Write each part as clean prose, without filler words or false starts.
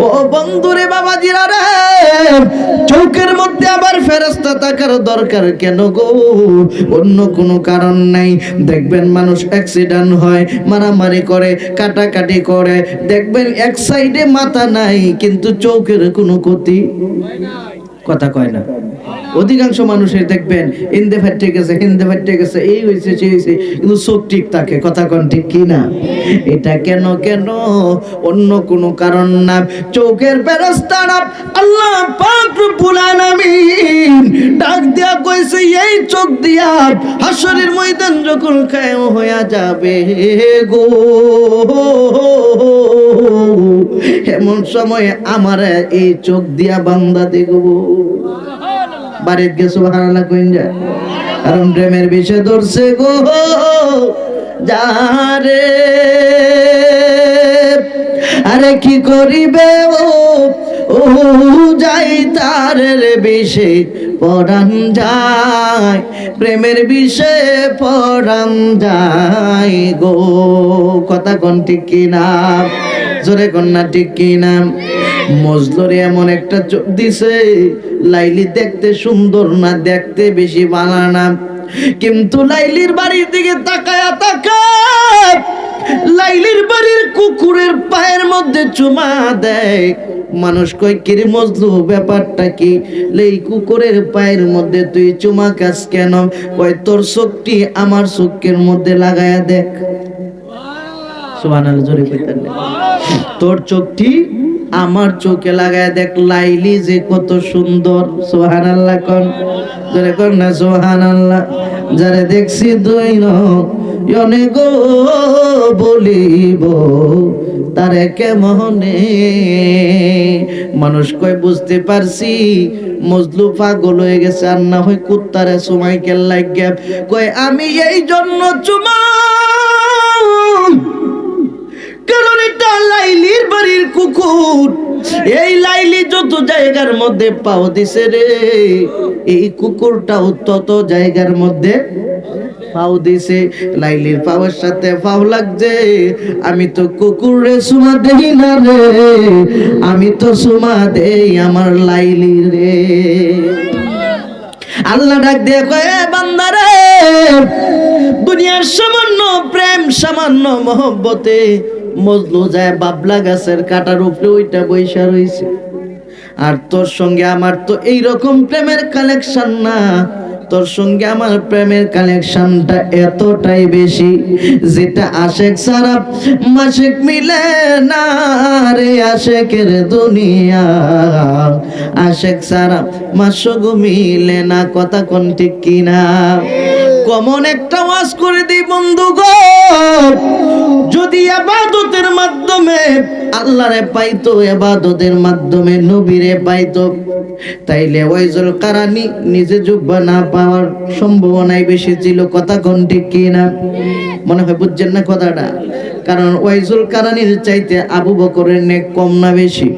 ও বন্ধুরে বাবাজিরা রে, চোখের মধ্যে আবার ফেরেশতা থাকার দরকার কেন গো? অন্য কোনো কারণ নাই। দেখবেন মানুষ অ্যাক্সিডেন্ট হয়, মারামারি করে, কাটাকাটি করে, দেখবেন এক সাইডে মাথা নাই কিন্তু চোখের কোনো ক্ষতি কথা কয় না। অধিকাংশ মানুষের দেখবেন ইন্দে ফাটে গেছে, হিন্দে ফাটে গেছে, এই হয়েছে সেই হয়েছে, কিন্তু চোখ ঠিক থাকে। কথা কন ঠিক কি না? এটা কেন কেন? অন্য কোনো কারণ না। চোখের ফেরেশতা না, আল্লাহ পাক রব্বুল আলামিন ডাক দিয়া কইছে এই চোখ দিয়া হাসরের ময়দান যখন কায়েম হয়ে যাবে গো, এমন সময় আমার এই চোখ দিয়া বান্দা দেখবো। বাড়িতে গিয়ে সুবহানাল্লাহ কইন যায়, কারণ প্রেমের বিষয় ধরছে গো যারে। আরে কি করিবে ও যাই তার বিষে পরাণ যায়, প্রেমের বিষে পরাণ যায় গো। কথা কোন ঠিক কিনা? জোরে কন্যা ঠিক কিনা? মজলুরে এমন একটা চোখ দিছে, লাইলি দেখতে সুন্দর না, দেখতে বেশি বানানা, কিন্তু লাইলির বাড়ির দিকে তাকায়া তাকায় লাইলির বাড়ির কুকুরের পায়ের মধ্যে চুমা দেয়। মানুষ কয় কিরে মজলু ব্যাপারটা কি? এই কুকুরের পায়ের মধ্যে তুই চুমা খাস কেন? কয় তোর চোখটি আমার চোখের মধ্যে লাগায়া দেখ। সুবহানাল্লাহ, জোরে কইতেন। তোর চোখটি আমার চোখে লাগায় দেখ, লাইলি যে কত সুন্দর। সুবহানাল্লাহ কোন, জোরে কোন না সুবহানাল্লাহ। যারে দেখছি দুই নয়নে গো বলিব তারে কেমনে। মানুষ কয় বুঝতে পারছি মজলু পাগল হয়ে গেছে, আর না হয় কুত্তারে সময় কেল লাগিয়া। কয় আমি এই জন্য চুমা, কারণ এটা লাইলির বাড়ির কুকুর। এই লাইলি যত জায়গার মধ্যে পাও দিছে রে, এই কুকুরটাও তত জায়গার মধ্যে পাও দিছে। লাইলির পাওয়ার সাথে পাও লাগছে। আমি তো কুকুরে সুমা দেই না রে, আমি তো সুমা দেই আমার লাইলি রে। আল্লাহ ডাক দিয়ে কয় বান্দা রে, দুনিয়ার সামান্য প্রেম, সামান্য মহব্বতে মজলু যায় বাবলা গাছের কাটার উপরে ওইটা বৈশা রইছে। আর তোর সঙ্গে আমার তো এইরকম প্রেমের কালেকশন না। তোর সঙ্গে আমার প্রেমের কালেকশনটা এতটাই বেশি, যেটা আশেক সারা মাসিক মিলে না রে। আশেকের দুনিয়া আশেক সারা মাসক মিলে না। কথা কোন ঠিক কিনা? কমন একটা ওয়াজ করে দিই বন্ধু গো, যদি ইবাদতের মাধ্যমে আল্লাহরে পাইতো, ইবাদতের মাধ্যমে নবীরে পাইতো, তাইলে ওয়াইজুল কারানি নিজে জুব্বা না পাওয়ার সম্ভাবনাই বেশি ছিল। কথা কোন ঠিক কিনা? মনে হয় বুঝছেন না কথাটা? কারণ ওয়াইজুল কারানির চাইতে আবু বকরের নেক কম না বেশি?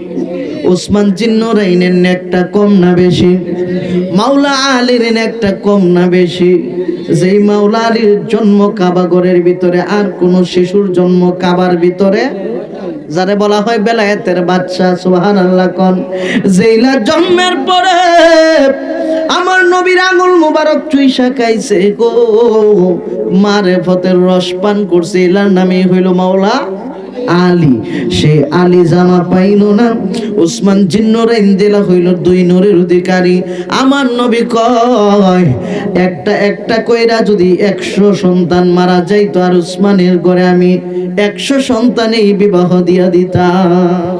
ওসমান জিন্নুরাইনের নেকটা কম না বেশি? মাওলা আলীর নেকটা কম না বেশি? যেই মাওলা আলীর জন্ম কাবা ঘরের ভিতরে, আর কোন শিশুর জন্ম কাবার ভিতরে, যারে বলা হয় বেলায়েতের বাদশা। সুবহানাল্লাহ কোন। যেইলা জন্মের পরে আমার নবীর আঙুল মুবারক চুইসা খাইছে গো, মারেফতের রস পান করছে, এলার নামই হইল মাওলা আলী। সে আলী জামা পাইল না। ওসমান জিন্নুরাইন জেলা হইল দুই নূরের অধিকারী। আমার নবী কয় একটা একটা কইরা যদি 100 সন্তান মারা যাইতো, আর উসমানের ঘরে আমি 100 সন্তানেই বিবাহ দিয়া দিতাম।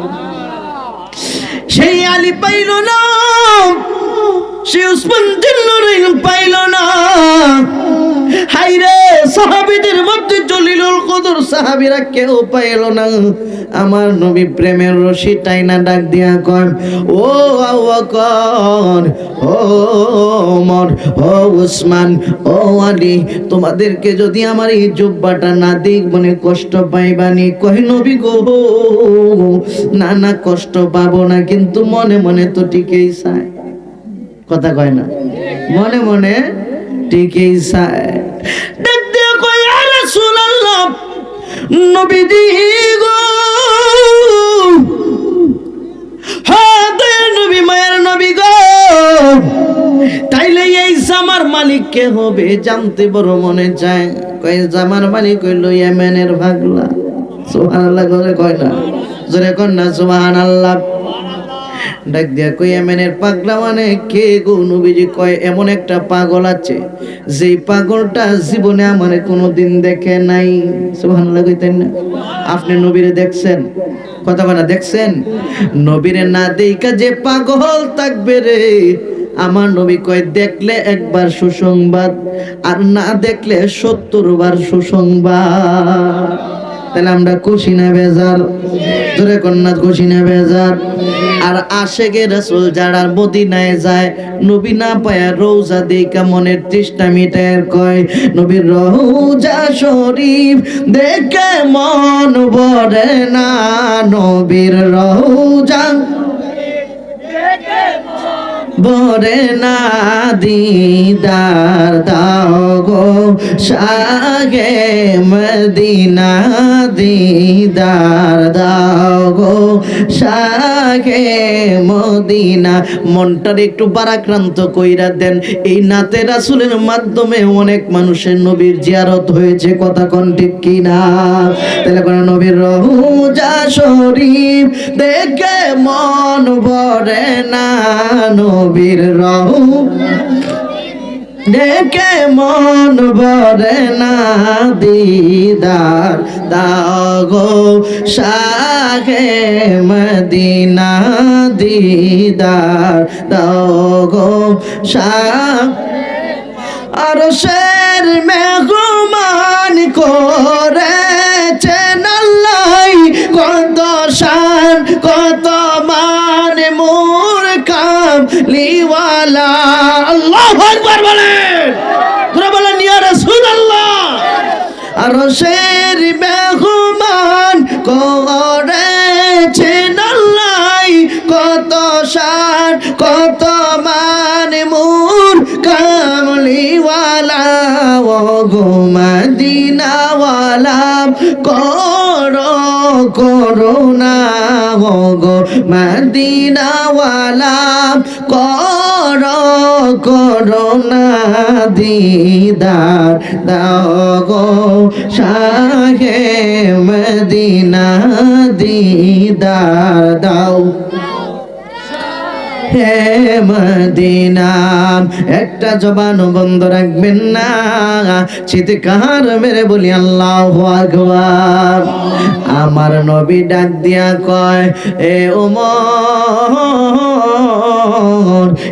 সেই আলী পাইল না, সে উসমান জিন্নুরাইন পাইল না। হায়রে, সাহাবীদের মধ্যে জলিলুল কদর সাহাবীরা কেউ পাইল না। আমার নবী প্রেমের রশি টাইনা ডাক দিয়া কয়, ও আবু বকর, ও ওমর, ও উসমান, ও আলী, তোমাদেরকে যদি আমার এই জুব্বাটা না দিই মনে কষ্ট পাইবানি? কয় নবী গো, না না কষ্ট পাবো না, কিন্তু মনে মনে তো ঠিকই চায়। কথা কয় না? মনে মনে ঠিকই চায়। দেখতে কয় ইয়া রাসূলুল্লাহ, নবীজি গো, মালিক কে হবে জানতে বড় মনে চায়। কয় জামার মালিক হইল ইয়েমেনের পাগলা। সুবহানাল্লাহ করে কয় না, জোরে কর না সুবহানাল্লাহ। ডাক দিয়া কই ইয়েমেনের পাগলা মানে কে গো নবীজি? কয় এমন একটা পাগল আছে যেই পাগলটা জীবনে আমারে কোনোদিন দেখে নাই। সুবহানাল্লাহ কইতেন না? আপনি নবীরে দেখছেন? কথা বলা দেখছেন? নবীরে না দেইকা যে পাগল থাকবে রে, আমার নবী কয় দেখলে একবার সুসংবাদ আর না দেখলে ৭০ বার সুসংবাদ। তাহলে আমরা খুশি না বেজার? জোরে কন্যা খুশি না বেজার? আর আশেকে রাসূল যারা মদিনায় যায়, নবী না পায়া রওজা দেইকা মনের তৃষ্ণা মিটায়, কয় নবীর রওজা শরীফ দেখে মন ভরে না, নবীর রওজা ভরে না, দিদার দাও গো শাহে মদিনা, দিদার দাও গো শাহে মদিনা। মনটার একটু বারাক্রান্ত কইরা দেন। এই নাতে রাসূলের মাধ্যমে অনেক মানুষের নবীর জিয়ারত হয়েছে, কথা কোন ঠিক কিনা? তাহলে কোন নবীর রওজা শরীফ দেখে মন ভরে না, নবীর রওজা দেখে মন ভরে না, দিদার দাও গো শাহে মদিনা, দিদার দাও গো শাহ। আরশের মেহমান করেছেন আল্লাহ, কত শান কত মান মোর কামলিওয়ালা। আল্লাহু আকবার বলেন, তোরা বলেন ইয়া রাসূলুল্লাহ। আরশের মেহমান করেছেন আল্লাহ, কত শান কত মান মোর কামলিওয়ালা। ও গো মদিনাওয়ালা করো করুণা, ও গো মদিনাওয়ালা করো করুণা, দিদার দাও গো শাহে মদিনা, দিদার দাও হে মদিনা। একটা জবান বন্ধ রাখবেন না, চিৎকার মেরে বলি আল্লাহু আকবার। আমার নবী ডাক দিয়া কয়, এ ওমর,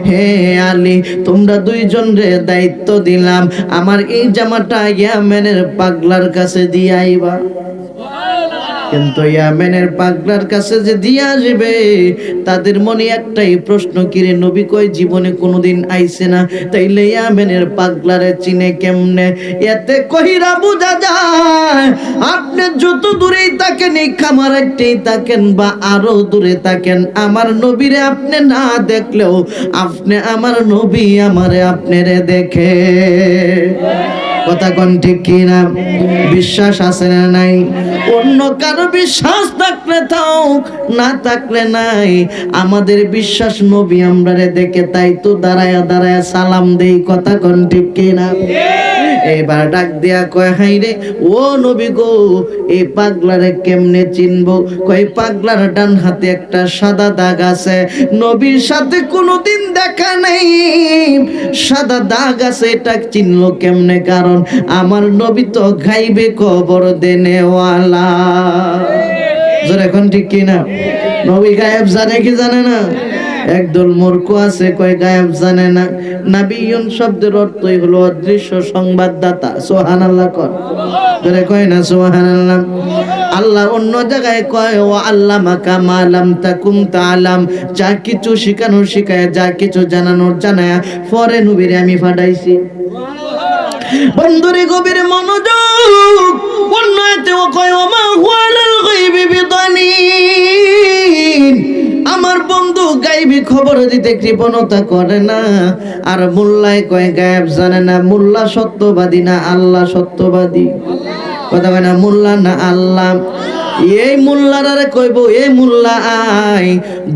হে আলী, তোমরা দুইজন রে দায়িত্ব দিলাম, আমার এই জামাটা ইয়ামেনের পাগলার কাছে দিয়ে আইবা। কিন্তু ইয়ামেনের পাগলার কাছে যে দিয়ে আসবে, তাদের মনে একটাই প্রশ্ন, কিরে নবী কই জীবনে কোনোদিন আইছে না, তাইলে ইয়ামেনের পাগলারে চিনে কেমনে? এতে কহিরা বোঝা যায় আপনি যত দূরেই থাকেন, এই খামারাইতেই থাকেন বা আরো দূরে থাকেন, আমার নবীরে আপনি না দেখলেও আপনি আমার নবী আমারে আপনারে দেখে। কথা কোন ঠিক কিনা? বিশ্বাস আছে না নাই? অন্য কারো বিশ্বাস থাকলে তাও, না থাকলে নাই। আমাদের বিশ্বাস নবী আমরারে দেখে, তাই তো দাঁড়ায় দাঁড়ায় সালাম দেই। কথা কোন ঠিক কিনা? এবার ডাক দিয়া কয়, হাই রে ও নবী গো, এই পাগলারে কেমনে চিনবো? কয় পাগলার ডান হাতে একটা সাদা দাগ আছে, নবীর সাথে কোনোদিন দেখা নেই, সাদা দাগ আছে, এটা চিনলো কেমনে? কারণ আমার নবী তো গাইবে খবর দেনেওয়ালা। জোরে এখন ঠিক কিনা? নবী গায়েব জানে কি জানে না? একদল মূর্খ আছে কয় গায়েব জানে না। নাবিয়ুন শব্দের অর্থই হলো অদৃশ্য সংবাদদাতা। সুবহানাল্লাহ কর, জোরে কয় না সুবহানাল্লাহ। আল্লাহ অন্য জায়গায় কয়, ও আল্লামাকা মা লাম তাকুম তাআলাম, যা কিছু শিখানোর শিখায়, যা কিছু জানানোর জানায়া পরে নবীরে আমি পাঠাইছি। বন্ধুরে গভীর মনোযোগ। অন্যতেও কয়, ওমা হুয়াল গায়বি বিদানিন, আমার বন্ধু গায়বী খবর দিতে কৃপণতা করে না। আর মোল্লায় কয় গায়েব জানে না। মোল্লা সত্যবাদী না আল্লাহ সত্যবাদী? কথা কয় না, মোল্লা না আল্লাহ। এই মোল্লারে কইব, এই মোল্লা আই,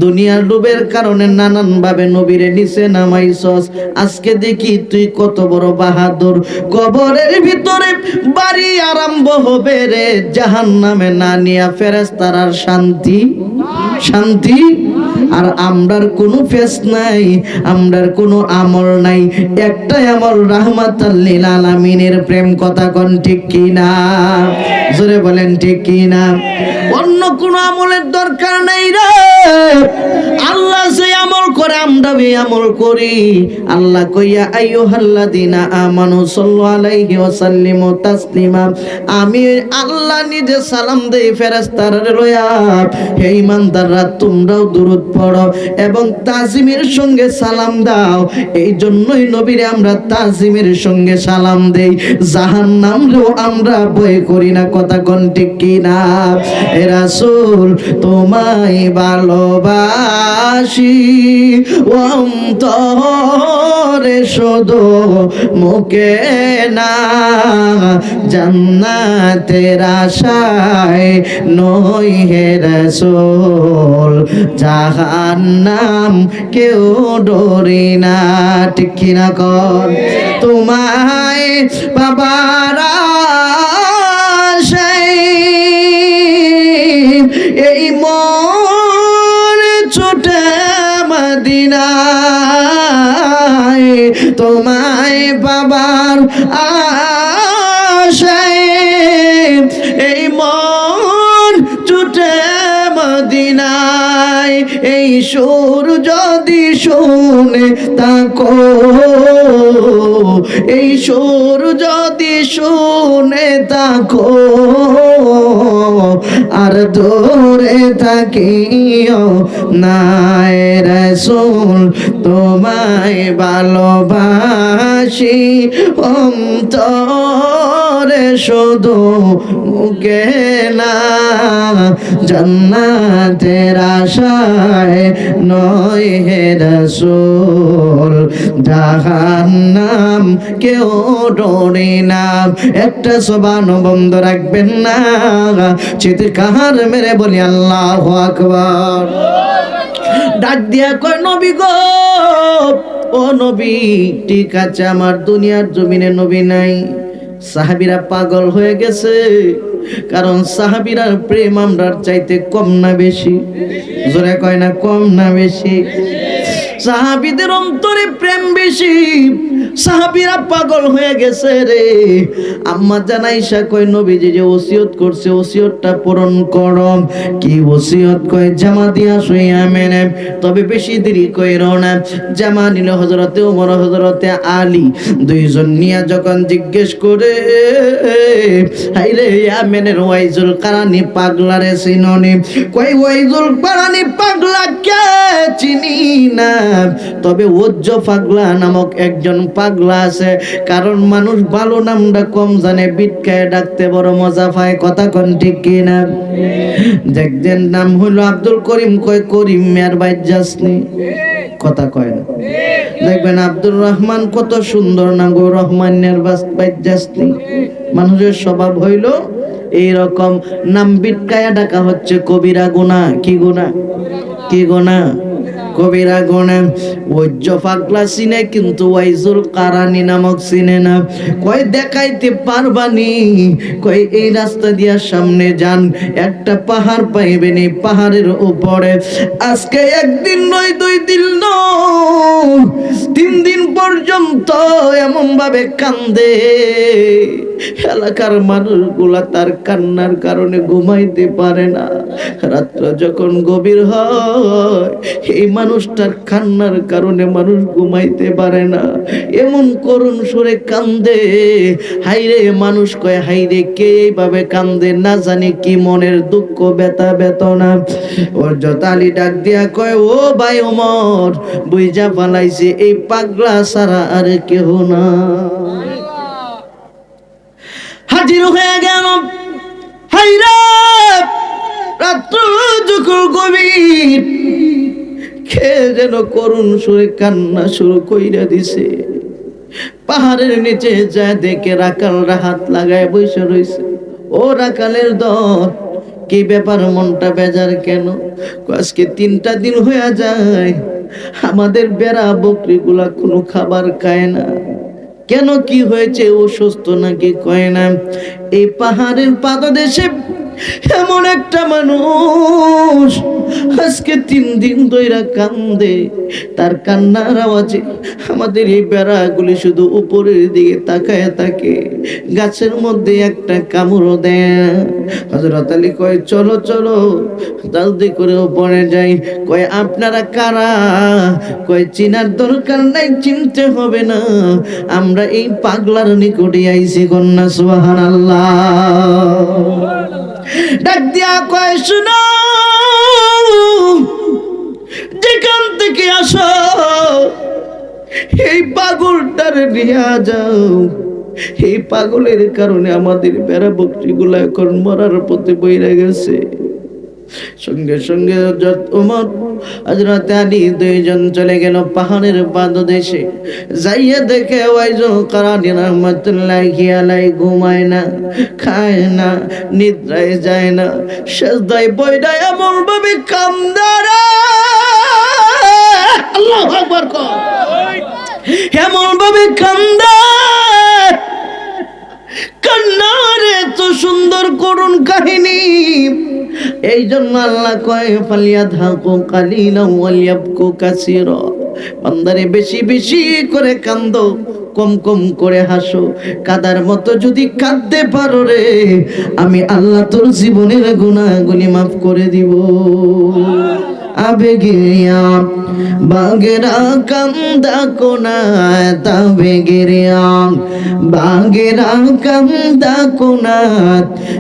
দুনিয়ার লোভের কারণে নানান ভাবে নবীরে নিচে নামাইছস, আজকে দেখি তুই কত বড় বাহাদুর। কবরের ভিতরে বাড়ি আরম্ভ হবে রে, জাহান্নামে না নিয়া ফেরেশতার শান্তি শান্তি। আর আমরার কোনো ফেস নাই, আমরার কোনো আমল নাই, একটাই আমল রাহমাতাল লিল আলামিনের প্রেম। কথা কোন ঠিক কি না? জোরে বলেন ঠিক কি না? অন্য কোনো আমলের দরকার নাই রে। আল্লাহ যে আমল করে আমরা ওই আমল করি। আল্লাহ কইয়া আইয়ুহাল্লাযিনা আমানু সাল্লু আলাইহি ওয়া সাল্লিমু তাসলিমা, আমি আল্লাহ নিজে সালাম দেই ফেরেশতারা লইয়া, হে ঈমানদাররা তোমরাও দুরূদ পড়ো এবং তাজিমের সঙ্গে সালাম দাও। এই জন্যই নবীরে আমরা তাজিমের সঙ্গে সালাম দেই, জাহান্নামরেও আমরা ভয় করি না। কথা কোন ঠিক কি না? এ রাসূল তোমায় ভালোবাসি অন্তরে শুধু মুখে না, জান্নাতের আশায় নই হে রাসূল, জাহান্নাম কেউ ডরি না। ঠিক কি না কর? তোমায় বাবার আশায় এই মন ছুটে মদিনায়, তোমায় বাবার আশায় এই মন ছুটে মদিনায়। এই সুর যদি শুনে তাকো, এই সুর যদি শুনে তাকো, আর দূরে থাকিও না। রাসূল তোমায় ভালোবাসি অন্তরে শুধু মুখে না, জান্নাতের আশায় নয় হে রাসূল, জাহান্নাম কেউ ডরে না। একটা সুবহান বন্ধ রাখবেন না, চিৎকার মেরে বলি আল্লাহু আকবার। ডাক দিয়া কয় নবী গো, ও নবী, ঠিক আছে আমার দুনিয়ার জমিনে নবী নাই। সাহাবীরা পাগল হয়ে গেছে, কারণ সাহাবীরার প্রেম আমরার চাইতে কম না বেশি? জোরে কয় না কম না বেশি? সাহাবীদের অন্তরে প্রেম বেশি, সাহাবীরা পাগল হয়ে গেছে রে। আম্মা জান আয়েশা কয় নবীজি যে ওসিয়ত করছে ওসিয়তটা পূরণ করো। কি ওসিয়ত? কয় জামা দিয়া শুইয়া মেনে, তবে বেশি দেরি কইরো না। জামা নিল হযরতে ওমর হযরতে আলী, দুইজন নিয়া যখন জিজ্ঞেস করে, হাইরে ইয়ামেনের ওয়াইজুল কারানি পাগলারে চিননি? কয় ওয়াইজুল কারানি পাগলা কে চিনি না, তবে ওজ্জ পাগলা নামক একজন পাগলা আছে। কারণ মানুষ ভালো নামটা কম জানে, বিটকায় ডাকতে বড় মজা পায়। কথা কোন ঠিক কিনা? দেখছেন নাম হলো আব্দুল করিম, কয় করিম মিয়ার বাইত যাসনি? কথা কয় না। দেখবেন আব্দুর রহমান, কত সুন্দর না গো, রহমানের বাইত যাসনি? মানুষের স্বভাব হইল এইরকম, নাম বিটকায়া ডাকা হচ্ছে কবিরা গুনাহ। কি গুনাহ? কি গুনাহ? কবিরা গুনাহ। ওজ্জ পাগলা চিনে কিন্তু ওয়াইজুল কারানি নামক চিনে না। কয় দেখাইতে পারবানি? কয় এই রাস্তা দিয়া সামনে যান, একটা পাহাড় পাইবেন, এই পাহাড়ের উপরে আজকে একদিন নয়, 2 দিন নয়, 3 দিন পর্যন্ত এমন ভাবে কান্দে, এলাকার মানুষগুলা তার কান্নার কারণে ঘুমাইতে পারে না। রাত্র যখন গভীর হয়, এই মানুষটার কান্নার কারণে মানুষ ঘুমাইতে পারে না, এমন করুণ সুরে কান্দে। হাইরে মানুষ কয়, হাইরে কে এইভাবে কান্দে? না জানি কি মনের দুঃখ ব্যথা বেদনা। হযরত আলী ডাক দিয়া কয়, ও ভাই ওমর, বুইজা পালাইছে, এই পাগলা ছাড়া আর কেহ না। হাজির হয়ে গেল। হাইরে রাত্র যখন গভীর, কে যেন করুণ সুরে কান্না শুরু কইরা দিছে। পাহাড়ের নিচে যায় দেখে রাখালরা হাত লাগায় বসে রইছে। ও রাখালের দল, কি ব্যাপার, মনটা বেজার কেন? আজকে 3টা দিন হয়ে যায় আমাদের বেড়া বকরিগুলা কোনো খাবার খায় না। কেন, কি হয়েছে, অসুস্থ নাকি কয় না? এই পাহাড়ের পাদদেশে এমন একটা মানুষ আজকে 3 দিন ধইরা কান্দে। তার কান্নার আওয়াজে আমাদের এই বেড়াগুলি শুধু উপরের দিকে তাকায় থাকে, গাছের মধ্যে একটা কামড় দেয়। হযরত আলী কয় চলো চলো জলদি করে উপরে যাই। কয় আপনারা কারা? কয় চিনার দরকার নাই, চিনতে হবে না, আমরা এই পাগলার নিকটে আইছি। কন্যা সুবহানাল্লাহ। ডাক দিয়া কয় শুনো, যেখান থেকে আসো এই পাগলটারে নিয়ে যাও। এই পাগলের কারণে আমাদের বেড়া বকরিগুলা এখন মরার পথে বইরা গেছে। সঙ্গে সঙ্গে ওমর হযরত আলী 2 জন চলে গেল পাহাড়ের পাদদেশে। যাইয়া দেখে ওয়াইজুল কারানি রাহমাতুল্লাহি আলাইহি ঘুমায় না, খায় না, নিদ্রায় যায় না, সেজদায় বইরা এমন ভাবে কান্দারা, আল্লাহু আকবার কর, এমন ভাবে কান্দা, কান্নার এত সুন্দর করুণ কাহিনী। এই জন্য আল্লাহ কয় ফালিয়াদহাকু কালিলান ওয়ালিয়াবকু কাসীরা। বান্দারে বেশি বেশি করে কান্দো, কম কম করে হাসো। কাদার মতো যদি কাঁদতে পারো রে, আমি আল্লাহ তোর জীবনের গুনাহগুলি মাফ করে দিব। আবেগিয়া বাগেরা কান্দা কোনা তাবেগিয়া বাগেরা কান্দা কোনা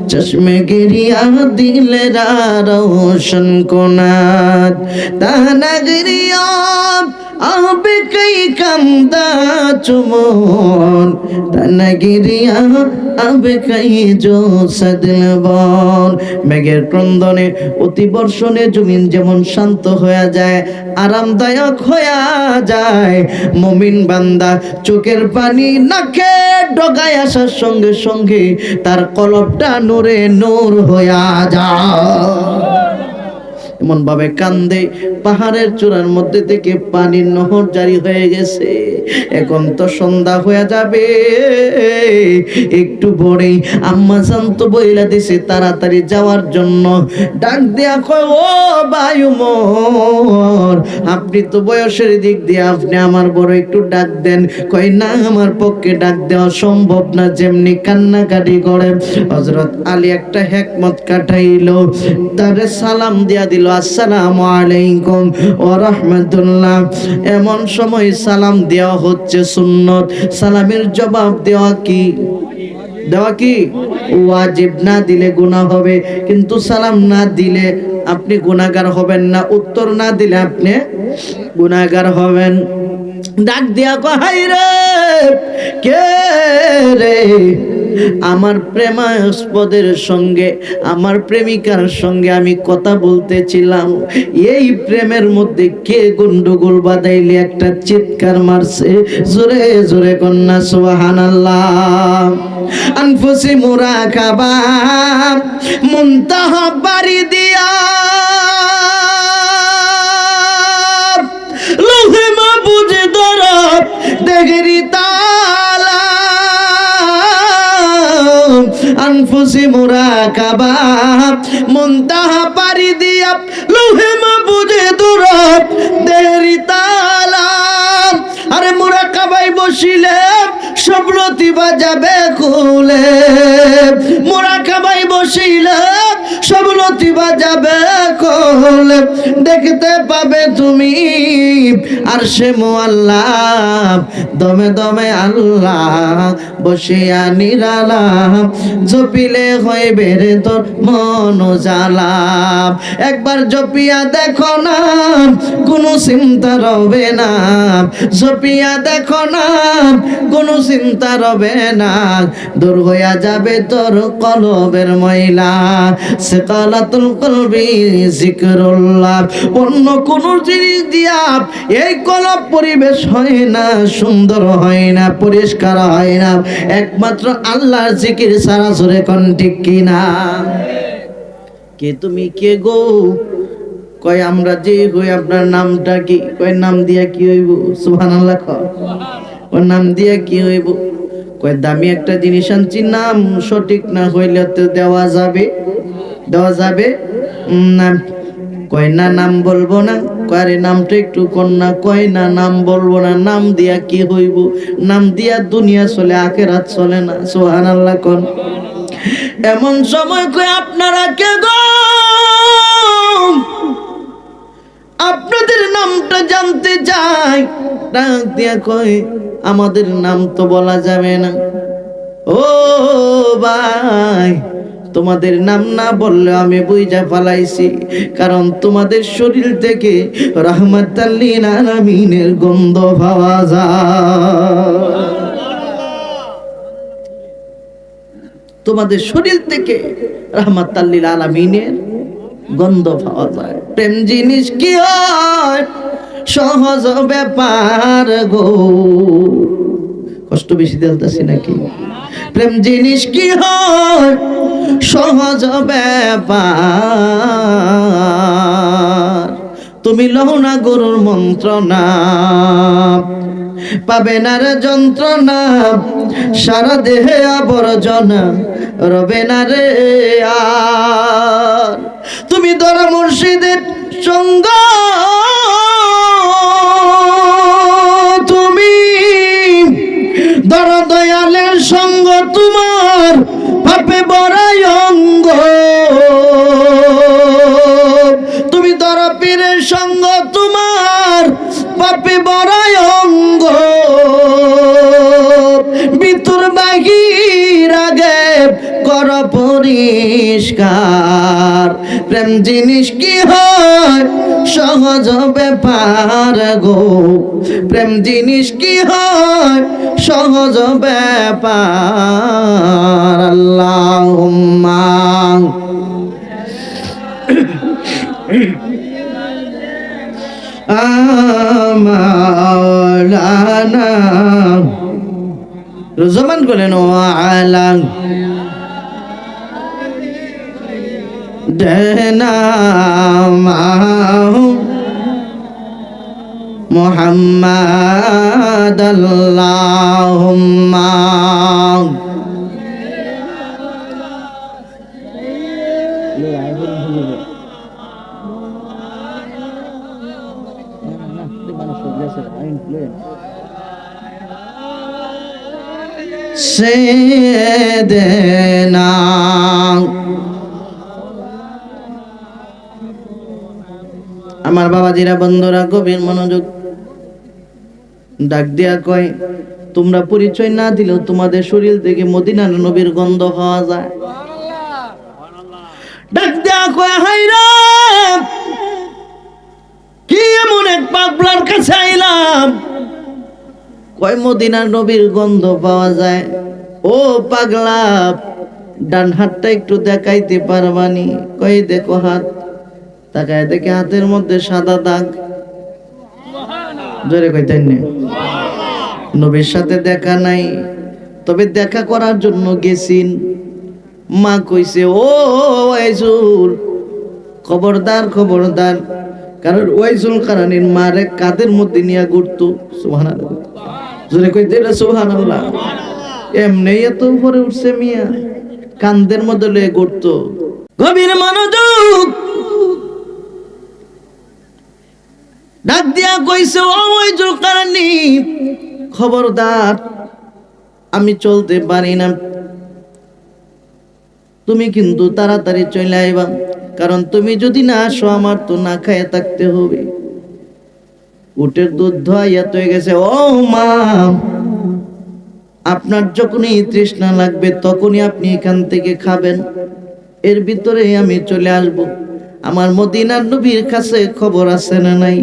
চশমে গিরিয়া দিলেরা রোশন কোনাত তানগরিয়া আবে কই কান্দা চুমন তানগরিয়া আবে কই জো সদলবন। মেঘের ক্রন্দনে অতি বর্ষণে জমিন যেমন শান্ত হয়ে যায়, আরামদায়ক হয়ে যায়, মুমিন বান্দা চোখের পানি নাকে ডগায় আসার সঙ্গে সঙ্গে তার কলবটা নূরে নূর হয়ে যায়। এমন ভাবে কান্দে, পাহাড়ের চূড়ার মধ্যে থেকে পানির নহর জারি হয়ে গেছে। এখন তো সন্ধ্যা হয়ে যাবে, একটু পরেই আম্মা জান তো বইলা দিছে তাড়াতাড়ি যাওয়ার জন্য। ডাক দেয়া কয় ও বায়ুমোর, আপনি তো বয়সের দিক দিয়ে আপনি আমার বড়, একটু ডাক দেন। কয় না, আমার পক্ষে ডাক দেওয়া সম্ভব না, যেমনি কান্নাকাটি করে। হযরত আলী একটা হিকমত কাটাইলো, তারে সালাম দিয়া দিল, আসসালামু আলাইকুম ওয়া রাহমাতুল্লাহ। এমন সময় সালাম দেওয়া হচ্ছে সুন্নত, সালামের জবাব দেওয়া কি ওয়াজিব। না দিলে গুনাহ হবে, কিন্তু সালাম না দিলে আপনি গুনাহগার হবেন না, উত্তর না দিলে আপনি গুনাহগার হবেন। ডাক দিয়া কয় হাই রে, কে রে? আমার প্রেমাস্পদের সঙ্গে, আমার প্রেমিকার সঙ্গে আমি কথা বলতেছিলাম, এই প্রেমের মধ্যে কে গন্ডগোল বাঁধাইলে একটা চিৎকার মারছে। জোরে জোরে কন্যা সুবহানাল্লাহ। আনফুসি মুরাকাবা মুনতাহা বাড়ি দিয়া লোহে মাহফুজে দরব দেগরি তালা। আনফুসি মুরাকাবা মুনতাহা বাড়ি দিয়া লোহে মাহফুজে দরব দেগরি তালা। আরে মুরাকাবাই বসিলে সব লতিফা যাবে খুলে, মুরাকাবাই বসিলে সব লতিফা যাবে খুলে। দেখতে পাবে তুমি আরশে মুআল্লা, দমে দমে আল্লাহ বসিয়া নিরালা। জপিলে হইবে রে তোর মন জ্বালা। একবার জপিয়া দেখো না, কোনো চিন্তা রবে না। জপিয়া দেখো না, কোনো চিন্তা রবে না। দূর হইয়া যাবে তোর কলবের ময়লা। সিকালাতুল কলবি যিকরুল্লাহ। অন্য কোন জিনিস দিয়া এই কলব পরিবেশ হয় না, সুন্দর হয় না, পরিষ্কার হয় না, একমাত্র আল্লাহর জিকির ছাড়া। জোরে কোন ঠিক কিনা? কে তুমি কে গো? কয় আমরা যে হই। আপনার নামটা কি? কয় নাম দিয়া কি হইব? সুবহানাল্লাহ। ওর নাম দিয়া কি হইব? কয় দামি একটা জিনিস আনছি, নাম সঠিক না হইলে তো দেওয়া যাবে? দেওয়া যাবে না। কয় না নাম বলবো না। কয় আরে নামটা একটু কন্যা। কয় না নাম বলবো না। নাম দিয়া কি হইব? নাম দিয়া দুনিয়া চলে, আখিরাত চলে না। সুবহানাল্লাহ কোন। এমন সময় কয় আপনারা কে গো? আপনাদের নামটা জানতে চাই। ডাক দিয়া কয় আমাদের নাম তো বলা যাবে না। ও ভাই, তোমাদের নাম না বললে আমি বুঝা ফেলাইছি, কারণ তোমাদের শরীর থেকে রাহমাতাল লিল আলামিনের গন্ধ পাওয়া যায়। তোমাদের শরীর থেকে রাহমাতাল লিল আলামিনের গন্ধ পাওয়া যায়। প্রেম জিনিস কি হয়? সহজ ব্যাপার গো। কষ্ট বেশি দিতেছি নাকি? প্রেম জিনিস কি হয়? সহজ ব্যাপার। তুমি লও না গরুর মন্ত্রণা, পাবে না রে যন্ত্রণা, সারা দেহে আবর্জনা রবে না রে আর। তুমি ধরো মুর্শিদের সঙ্গ, তুমি ধরো দয়ালের সঙ্গ, তোমার পাপে বড়াই অঙ্গ। তুমি ধরো পীরের সঙ্গ, তোমার পাপে বড়াই অঙ্গ। ভিতর বাহির আগে কর পরিষ্কার। প্রেম জিনিস কি হয়? সহজ ব্যাপার গো। প্রেম জিনিস কি হয়? সহজ ব্যাপার। আল্লাহুম্মা আমালানা রুজমান করেন ওয়ালা দেনা মুহাম্মাদ আল্লাহুম্মা সেদেনা। আমার বাবাজিরা, বন্ধুরা, গভীর মনোযোগ। ডাক দিয়া কয় তোমরা পরিচয় না দিলেও তোমাদের শরীর থেকে মদিনার নবীর গন্ধ পাওয়া যায়। ডাক দিয়া কয় হায়রা, কি এমন এক পাগলার কাছে আইলাম? কয় মদিনার নবীর গন্ধ পাওয়া যায়। ও পাগলা, ডান হাতটা একটু দেখাইতে পারবানি? কয় দেখো হাত। তাকায় দেখে হাতের মধ্যে সাদা দাগ। জোরে কইতেন না? নবীর সাথে দেখা নাই, তবে দেখা করার জন্য গেছিন। মা কইছে ও ওয়াইজুল, খবরদার খবরদার, কারণ ওয়াইজুল কারণের মারে কাদের মধ্যে নিয়ে ঘুরতো। সুবহানাল্লাহ, জোরে কইতে না সুবহানাল্লাহ। এমনি এত উপরে উঠছে মিয়া, কান্দের মধ্যে লয়ে ঘুরতো। গভীর মনোযোগ। ডাক দিয়া কইছে ও ওয়াইজুল কারণী, খবরদার, আমি চলতে পারি না, তুমি কিন্তু তাড়াতাড়ি চলে আইবা, কারণ তুমি যদি না আসো আমার তো না খায় থাকতে হবে। উটের দুধ ধোয়া হয়ে গেছে। ও মা, আপনার যখনই তৃষ্ণা লাগবে তখনই আপনি এখান থেকে খাবেন, এর ভিতরে আমি চলে আসব। আমার মদিনার নবীর কাছে খবর আছে না নাই?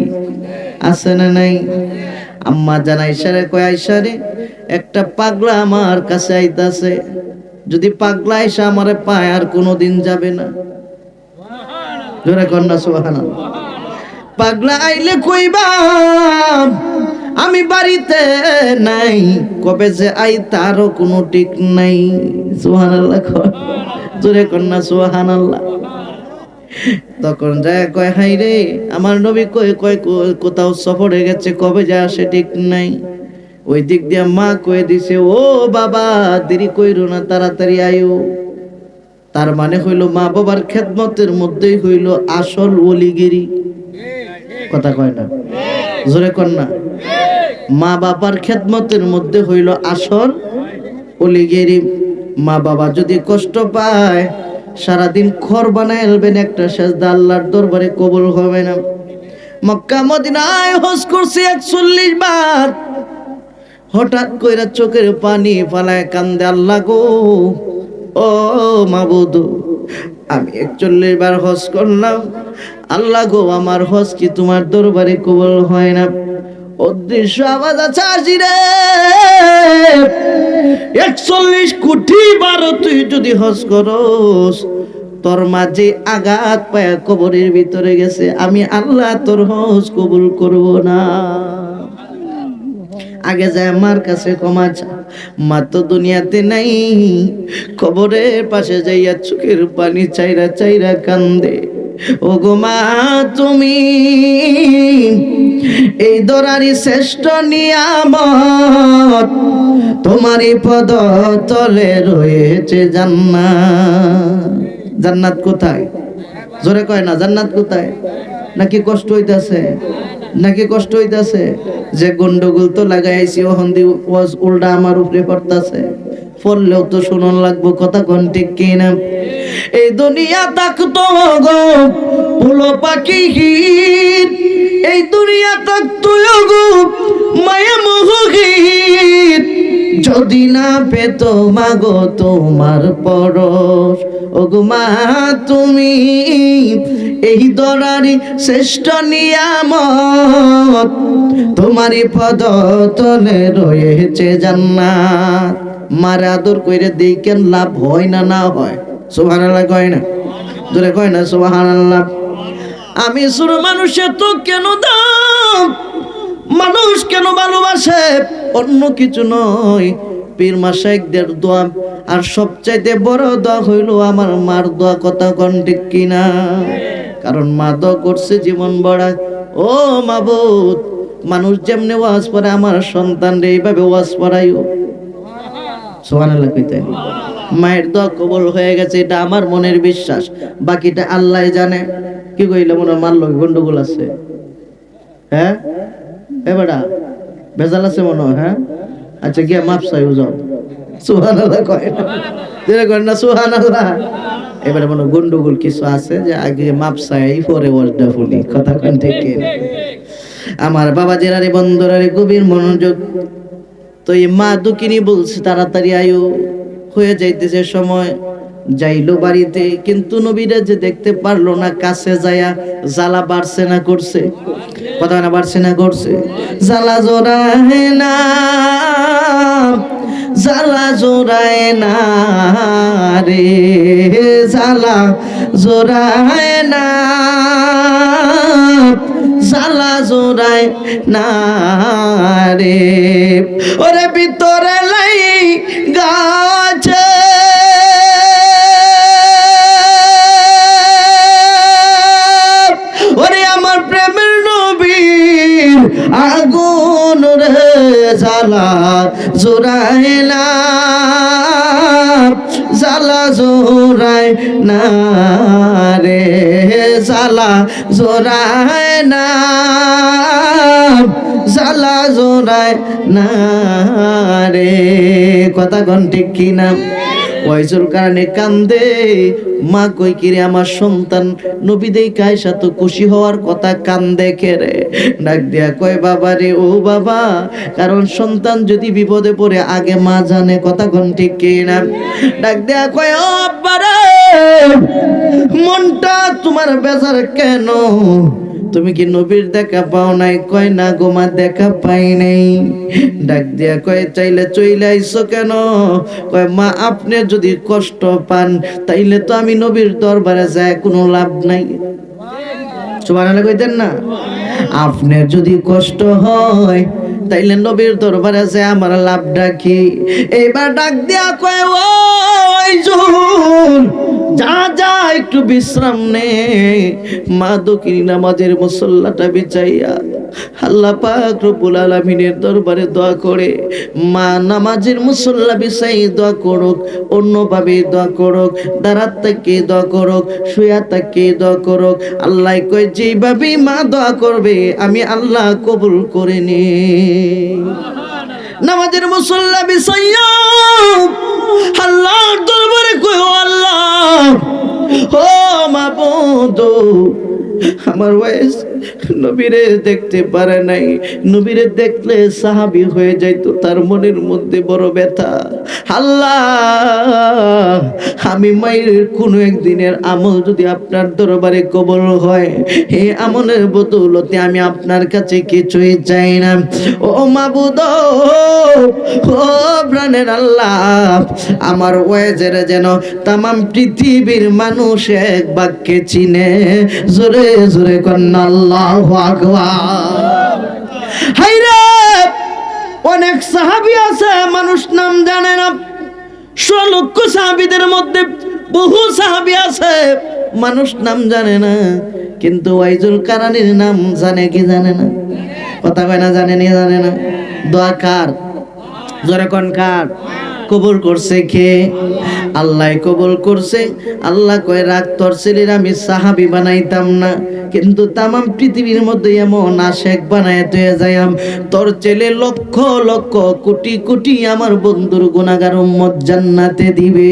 আছে না নাই? আম্মা জান আয়েশারে কয়, আয়েশারে, একটা পাগলা আমার কাছে আইতাছে, যদি পাগলা আয়েশা আমারে পায় আর কোনোদিন যাবে না। জোরে কন্যা সুবহানাল্লাহ। পাগলা আইলে কইবা আমি বাড়িতে নাই, কবে যে আই তারও কোনো ঠিক নাই। সুবহানাল্লাহ, জোরে কন্যা সুবহানাল্লাহ। তখন যায় কয় হাই রে আমার নবী কয় কয় কোথাও সফরে গেছে, কবে যায় আসে ঠিক নাই। ওই দিক দিয়ে মা কয়ে দিছে, ও বাবা দেরি কইরো না, তাড়াতাড়ি আয়ো। তার মানে হইল মা বাবার খেদমতের মধ্যেই হইল আসল ওলিগিরি। কথা কয় না, জোরে কর না। মা বাবার খেদমতের মধ্যে হইল আসল ওলিগিরি। মা বাবা যদি কষ্ট পায়, সারাদিন খড় বানায় এলবেন, একটা সেজদা আল্লাহর দরবারে কবুল হবে না। মক্কা মদিনায় হজ করছি 41 বার। হঠাৎ কইরা চোখের পানি ফালায় কান্দে, আল্লাহ গো, ও মাবুদ, আমি 41 বার হজ করলাম, আল্লাহ গো আমার হজ কি তোমার দরবারে কবুল হয় না? অদৃশ্য আওয়াজ আছে, আসি রে 41 কোটি বার তুই যদি হজ করস, তোর মাঝে আঘাত পায়া কবরের ভিতরে গেছে, আমি আল্লাহ তোর হজ কবুল করব না। আগে যায় মার কাছে ক্ষমা চা, মা তো দুনিয়াতে নাই। কবরের পাশে যাইয়া চোখের পানি চাইরা চাইরা কান্দে, ও গো মা তুমি এই দরারি শ্রেষ্ঠ নিয়ামত, তোমারই পদ তলে রয়েছে জান্নাত। জান্নাত কোথায়? জোরে কয় না, জান্নাত কোথায়? নাকি কষ্ট হইতাছে? নাকি কষ্ট হইতাছে? যে গন্ডগোল তো লাগাইছি, ওহন্দি ওয়াজ উল্টা আমার উপরে পড়তাছে, পড়লেও তো শুনন লাগবো, কথা কোন ঠিক কিনা? এই দুনিয়া থাকতো গো ফুলো পাখি, এই দুনিয়া থাকতো গো মায়া মোহগীত, যদি না পেত মাগো তোমার পরশ, ও গো মা তুমি এই দরারি শ্রেষ্ঠ নিয়ামত, তোমারই পদ তলে রয়েছে জান্নাত। মারে আদর কইরে দেই কেন লাভ হয় না, না হয়? সুবহানাল্লাহ কয় না, জোরে কয় না সুবহানাল্লাহ। আমি শুরু মানুষের তো কেন দাম, মানুষ কেন ভালোবাসে, অন্য কিছু নয়, পীর মাশায়েখদের দোয়া। আর সবচাইতে বড় দোয়া হইল আমার মার দোয়া, কথা কোন ঠিক কিনা? কারণ মা দোয়া করছে জীবন বড়া, ও মাবুদ, মানুষ যেমনে ওয়াজ পড়ে আমার সন্তান রে এইভাবে ওয়াজ পড়াইও। সুবহানাল্লাহ কইতে মায়ের দোয়া কবুল হয়ে গেছে, এটা আমার মনের বিশ্বাস, বাকিটা আল্লাহ জানে। কি কইলে মনে হয় মারলো, গন্ডগোল আছে? হ্যাঁ বেটা ভেজাল আছে মনে হয়? হ্যাঁ আচ্ছা গিয়া মাপ চাইও যাও। সুবহানাল্লাহ কয় না, যেটা করেন না সুবহানাল্লাহ। এবারে মনে গন্ডগোল কিছু আছে, যে আগে মাপ চাই পরে ওয়াজটা ফুলি, কথা কোন ঠিক কিনা? আমার বাবা জেরারে বন্ধুরারে গভীর মনোযোগ। তো এই মা দুঃখিনী বলছে তাড়াতাড়ি আয়ো, হয়ে যাইতেছে সময়। যাইলো বাড়িতে, কিন্তু নবীরা যে দেখতে পারলো না, কাছে যায়া জ্বালা বাড়ছে না করছে? কথা না বাড়ছে না করছে? জ্বালা জোড়ায় না, জ্বালা জোড়ায় না রে, জ্বালা জোড়ায় না, জ্বালা জোড়ায় না রে, ওরে ভিতরে লাই গাছে আগুন রে, জ্বালা জোড়ায় না, জ্বালা জোড়ায় না রে, জ্বালা জোড়ায় না, জ্বালা জোড়ায় না রে, কথা কোন ঠিক কিনা? ওয়াইজুল কারণে কান্দে, মা কই কিরে আমার সন্তান নবী দেইখা আয়েশা তো খুশি হওয়ার কথা, কান্দে কেরে? ডাক দিয়া কয় বাবা রে, ও বাবা, কারণ সন্তান যদি বিপদে পড়ে আগে মা জানে, কথা কোন ঠিক কিনা? ডাক দিয়া কয় ও আব্বা রে, মনটা তোমার বেজার কেন? তুমি কি নবীর দেখা পাও নাই? কয় না গো মা, দেখা পাই নাই। ডাক দিয়া কয় চাইলে চইলে আইছো কেন? কয় মা আপনি যদি কষ্ট পান, তাইলে তো আমি নবীর দরবারে যায় কোনো লাভ নাই। সুবহানাল্লাহ কইতেন না? আপনার যদি কষ্ট হয়, তাইলে নবীর দরবারে যায় আমার লাভটা কি? এইবার ডাক দিয়া কয় ওই জুল, যা যা একটু বিশ্রাম নে। মা দক্ষিণী নামাজের মুসল্লাটা বিছাইয়া আল্লাহ পাক রব্বুল আলামিনের দরবারে দোয়া করে, মা নামাজের মুসল্লা বিছাই দোয়া করুক, অন্যভাবে দোয়া করুক, দাঁড়াত থেকে দোয়া করুক, শুয়া থেকে দোয়া করুক, আল্লাহ কয় যেইভাবে মা দোয়া করবে আমি আল্লাহ কবুল করে নি। নামাজের মুসল্লা বিছাইয়া আল্লাহর দরবারে কয়, ও আল্লাহ, ও মাবুদ, আমার ওয়াইস নবীরে দেখতে পারে নাই, নবীরে দেখলে সাহাবী হয়ে যাইতো, তার মনের মধ্যে বড় ব্যথা। আল্লাহ, আমি মায়ের কোনো একদিনের আমল যদি আপনার দরবারে কবুল হয়, এই আমলের বদৌলতে আমি আপনার কাছে কিছুই চাই না। ও মাবুদ, ও প্রাণের আল্লাহ, আমার ওয়াইজের যেন তামাম পৃথিবীর মানুষ এক বাক্যে চিনে। জোরে জোরে কন্যা আল্লাহু আকবার। হায়রে, অনেক সাহাবী আছে মানুষ নাম জানে না। ১৬ লক্ষ সাহাবীদের মধ্যে বহু সাহাবী আছে মানুষ নাম জানে না, কিন্তু ওয়াইজুল কারানির নাম জানে কি জানে না? কথা কয় না, জানে নি জানে না? দোয়া কার? জোরে কোন কার? কবুল করছে কে? আল্লাহ কবুল করছে। আল্লাহ কয়, রাগ তোর ছেলের আমি সাহাবী বানাইতাম না, কিন্তু তামাম পৃথিবীর মধ্যে এমন আশেক বানায় তুই যাইম, তোর ছেলে লক্ষ লক্ষ কোটি কোটি আমার বন্ধুর গুনাহগার উম্মত জান্নাতে দিবে।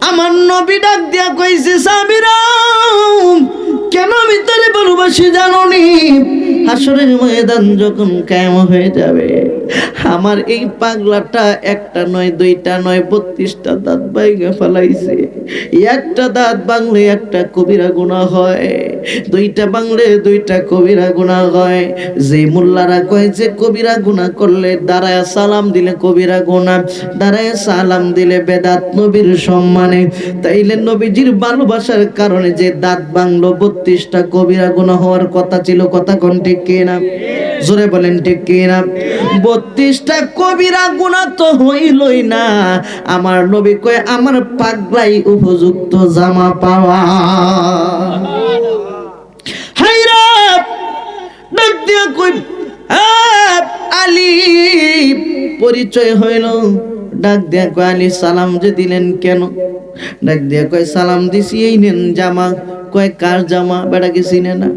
আমার নবী ডাক দিয়া কইছে, সাহাবীরা কেন আমি তোরে ভালোবাসি জানো নি? হাসরের ময়দান যখন কায়েম হয়ে যাবে, আমার এই পাগলাটা একটা নয়, দুইটা নয়, 32টা দাঁত বাইঙ্গা ফেলাইছে। একটা দাঁত ভাঙলে একটা কবিরা গুনাহ হয়, দুইটা ভাঙলে দুইটা কবিরা গুনাহ হয়। যে মোল্লারা কয় যে কবিরা গুনাহ করলে দাঁড়ায় সালাম দিলে কবিরা গুনাহ, দাঁড়ায় সালাম দিলে বেদাত নবীর সম্মানে, তাইলে নবীজির ভালোবাসার কারণে যে দাঁত ভাঙলো 32টা কবিরা গুনাহ হওয়ার কথা ছিল। কথা কোন ঠিক কিনা? জোরে বলেন ঠিক কিনা? 32টা কবিরা গুনাহ তো হইলই না, আমার নবী কয় আমার পাগলাই উপযুক্ত জামা পাওয়া। হায়রা, ডাক দিয়া কই, আলী পরিচয় হইল। ডাক দিয়া কয়, আলী সালাম যে দিলেন কেন? ডাক দিয়া কয়, সালাম দিছি এই নেন জামা। কয় কার জামা? বেটা কি চিনে না?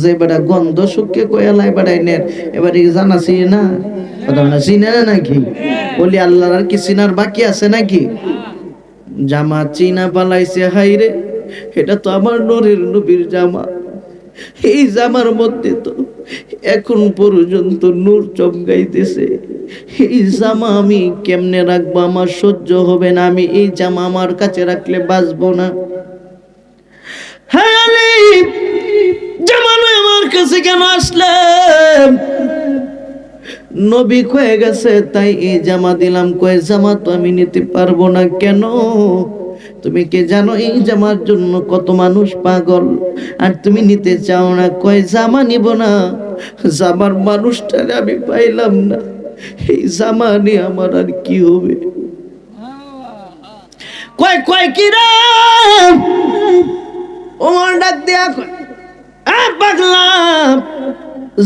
যে বেটা গন্ধ শুকে কয়ালাই বেড়াই নেন, এবারে জানা চিনে না? কথা না, চিনে না নাকি? বলি আল্লাহর আর কি চিনার বাকি আছে নাকি? জামা চিনা পালাইছে। হাইরে, এটা তো আমার নূরের নবীর জামা। এই জামার মধ্যে তো এখন পর্যন্ত নূর চমকাইতেছে। এই জামা আমি কেমনে রাখবো? আমার সহ্য হবে না, আমি এই জামা আমার কাছে রাখলে বাঁচবো না। হ্যাঁ আলী, জামা নয় আমার কাছে কেন আসলেন? নবী হয়ে গেছে তাই এই জামা দিলাম। কয় জামা তো আমি নিতে পারবো না। কেন? তুমি কি জানো এই জামার জন্য কত মানুষ পাগল, আর তুমি নিতে চাও না? কয় জামা নিব না, জামার মানুষটারে আমি পাইলাম না, এই জামা নিয়ে আমার আর কি হবে? কয় কয় কি রে? ওমর ডাক দিয়া কয়, পাগলা,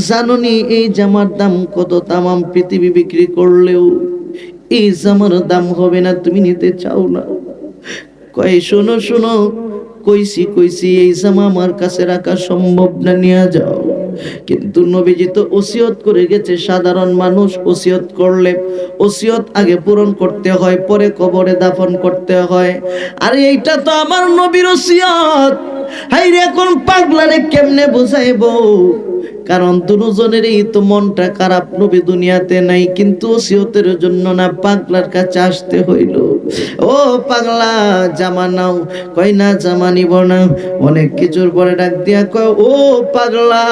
জানোনি এই জামার দাম কত? তামাম পৃথিবী বিক্রি করলেও এই জামার দাম হবে না, তুমি নিতে চাও না? কয় শোনো শোনো, কইছি এই জামা আমার কাছে রাখা সম্ভব না, নিয়ে যাও। কিন্তু নবীজি তো ওসিয়ত করে গেছে, সাধারণ মানুষ ওসিয়ত করলে ওসিয়ত আগে পূরণ করতে হয়, পরে কবরে দাফন করতে হয়। আর এইটা তো আমার নবীর ওসিয়ত। হাইরে, এখন পাগলারে কেমনে বুঝাইবো? কারণ দুজনেরই তো মনটা খারাপ, নবী দুনিয়াতে নাই, কিন্তু ওসিয়তের জন্য না পাগলার কাছে আসতে হইল। ও পাগলা, জামা নাও। কয় না, জামা নিব না। অনেক কিছুর পরে ডাক দিয়া কয়, ও পাগলা,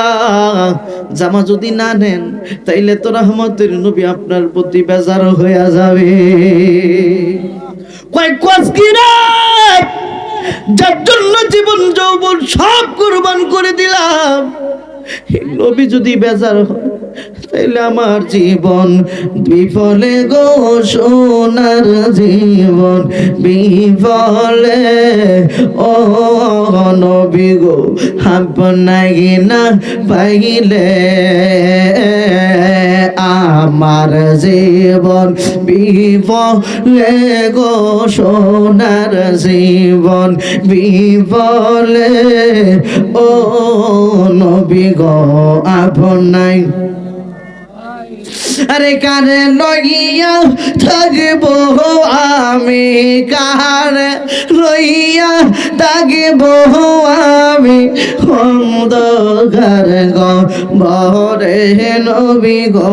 জামা যদি না নেন তাইলে তো রহমতের নবী আপনার প্রতি বেজার হইয়া যাবে। কয় কসকিরা, যার জন্য জীবন যৌবন সব কুরবান করে দিলাম, নবী যদি বেজার হয় তাইলে আমার জীবন বিফলে গো, সোনার জীবন বিফলে। ও নবী গো আপনাকে না পাইলে আমার জীবন বিফলে গো, সোনার জীবন বিফলে। ও নবী গো আপনাই, আরে কারে লইয়া থাকবো আমি, কারে লইয়া থাকবো আমি, অন্ধকার গো বরে নবী গো,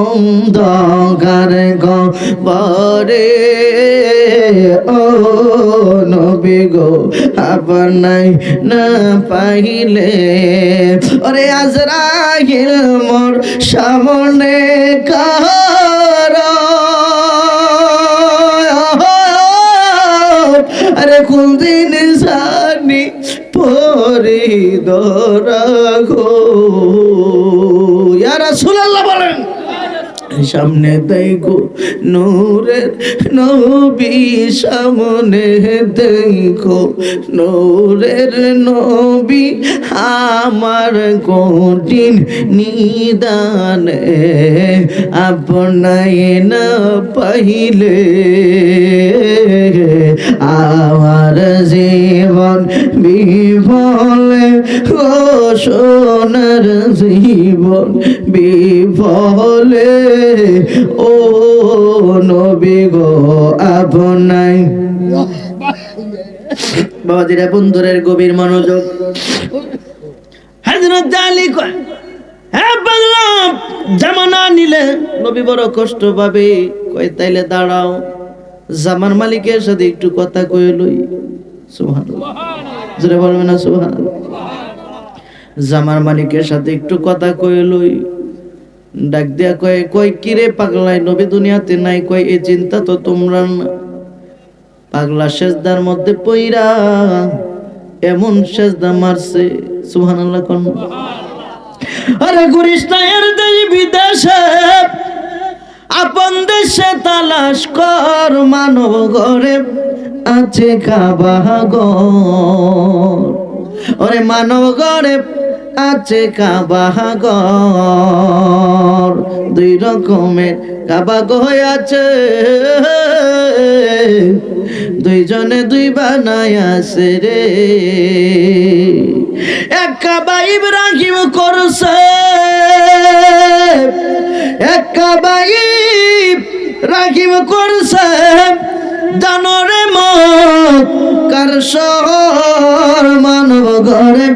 অন্ধকার গো বরে। ও নবী গো আপনাই না পাইলে, ওরে আজরাইল মোর সামনে কার, আরে কোন দিন জানি পরি ধরা গো। ইয়া রাসূলুল্লাহ বলেন, সামনে দেখো নূরের নবী, সামনে দেখো নূরের নবী, আমার কঠিন নিদানে আপনায় না পাইলে আমার জীবন বিফলে ও সোনার জীবন বিফলে। ও নবী গো আপনাই। বাবাজিরা বন্ধুরের গভীর মনোযোগ। হযরত আলী কয়, হ্যাঁ বাংলা জামানা নিলে নবী বড় কষ্ট পাবে। কয় তাইলে দাঁড়াও, জামার মালিকের সাথে একটু কথা কয়ে লই। সুবহানাল্লাহ, জোরে বলবেন না সুবহানাল্লাহ। জামার মালিকের সাথে একটু কথা কয়ে লই। ডাক দিয়া কয়, কয় কিরে পাগলাই, নবী দুনিয়াতে নাই? কয় এই চিন্তা তো তোমরা না। পাগলা সেজদার মধ্যে পইরা এমন সেজদা মারছে, সুবহানাল্লাহ কোন। আরে গুরিস্তানের দেশ বিদেশে, আপন দেশে তালাশ কর, মানব ঘরে আছে কাবা ঘর। ওরে মানব ঘরে আছে কাবা ঘর, দুই রকমের কাবা ঘর আছে, দুইজনে দুই বানায় আছে রে। এক কাবা ইব্রাহিম করছে, এক কাবা ইব্রাহিম করছে, জানরে মত কার শহর, মানব ঘরে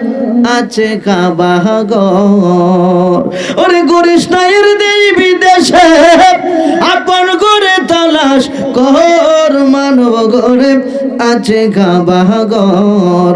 আছে কাবা ঘর। ওরে গুরিস্তানের দেশ বিদেশে, আপন ঘরে তালাশ কর, মানব ঘরে আছে কাবা ঘর।